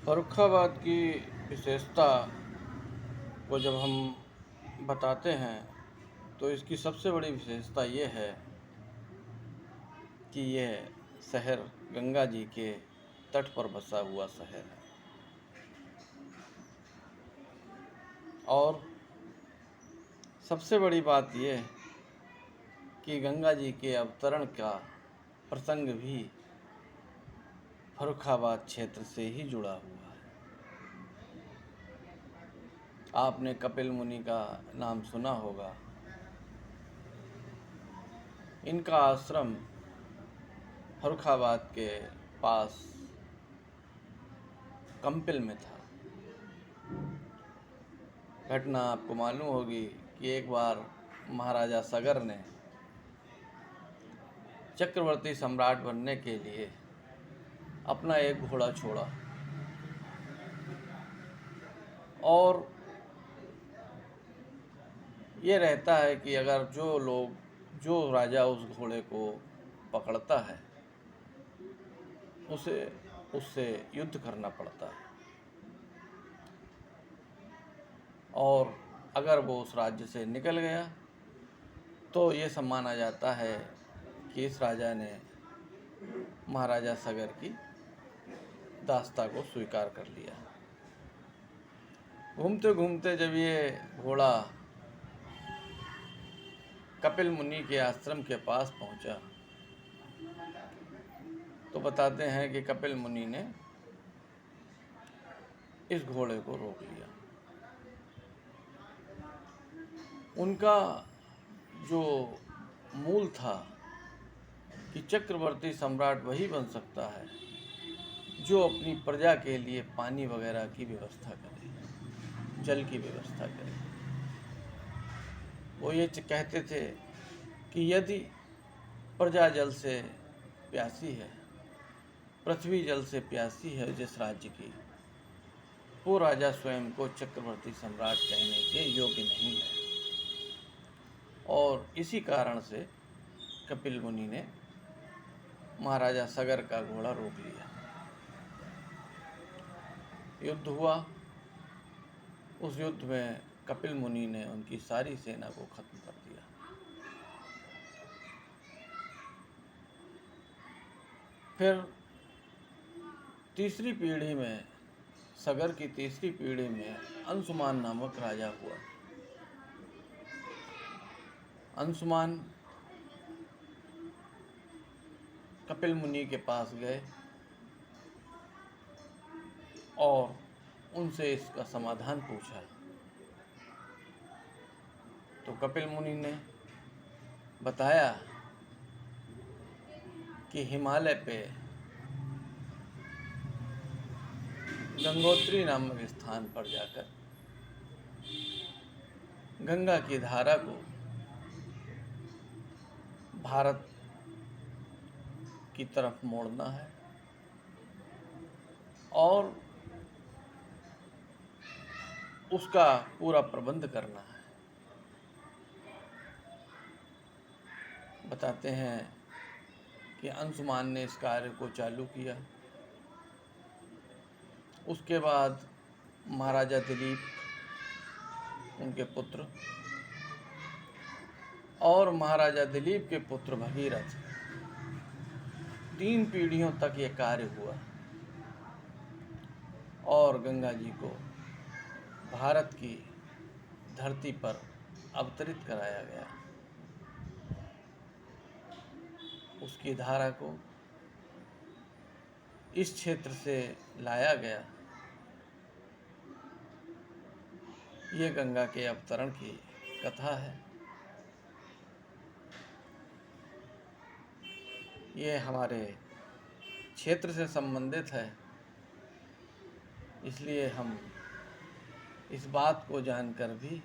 फर्रुखाबाद की विशेषता को जब हम बताते हैं तो इसकी सबसे बड़ी विशेषता ये है कि यह शहर गंगा जी के तट पर बसा हुआ शहर है और सबसे बड़ी बात यह कि गंगा जी के अवतरण का प्रसंग भी फर्रुखाबाद क्षेत्र से ही जुड़ा हुआ है। आपने कपिल मुनि का नाम सुना होगा। इनका आश्रम फर्रुखाबाद के पास कंपिल में था। घटना आपको मालूम होगी कि एक बार महाराजा सगर ने चक्रवर्ती सम्राट बनने के लिए अपना एक घोड़ा छोड़ा और ये रहता है कि अगर जो राजा उस घोड़े को पकड़ता है उसे उससे युद्ध करना पड़ता है और अगर वो उस राज्य से निकल गया तो ये माना जाता है कि इस राजा ने महाराजा सगर की दास्ता को स्वीकार कर लिया। घूमते घूमते जब ये घोड़ा कपिल मुनि के आश्रम के पास पहुंचा तो बताते हैं कि कपिल मुनि ने इस घोड़े को रोक लिया। उनका जो मूल था कि चक्रवर्ती सम्राट वही बन सकता है जो अपनी प्रजा के लिए पानी वगैरह की व्यवस्था करे, जल की व्यवस्था करे। वो ये कहते थे कि यदि प्रजा जल से प्यासी है, पृथ्वी जल से प्यासी है जिस राज्य की, वो राजा स्वयं को चक्रवर्ती सम्राट कहने के योग्य नहीं है। और इसी कारण से कपिल मुनि ने महाराजा सगर का घोड़ा रोक लिया। युद्ध हुआ। उस युद्ध में कपिल मुनि ने उनकी सारी सेना को खत्म कर दिया। फिर तीसरी पीढ़ी में, सगर की तीसरी पीढ़ी में अंशुमान नामक राजा हुआ। अंशुमान कपिल मुनि के पास गए और उनसे इसका समाधान पूछा तो कपिल मुनि ने बताया कि हिमालय पे गंगोत्री नामक स्थान पर जाकर गंगा की धारा को भारत की तरफ मोड़ना है और उसका पूरा प्रबंध करना है। बताते हैं कि अंशुमान ने इस कार्य को चालू किया। उसके बाद महाराजा दिलीप, उनके पुत्र, और महाराजा दिलीप के पुत्र भगीरथ, 3 पीढ़ियों तक ये कार्य हुआ और गंगा जी को भारत की धरती पर अवतरित कराया गया। उसकी धारा को इस क्षेत्र से लाया गया। ये गंगा के अवतरण की कथा है। ये हमारे क्षेत्र से संबंधित है, इसलिए हम इस बात को जानकर भी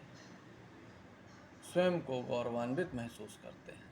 स्वयं को गौरवान्वित महसूस करते हैं।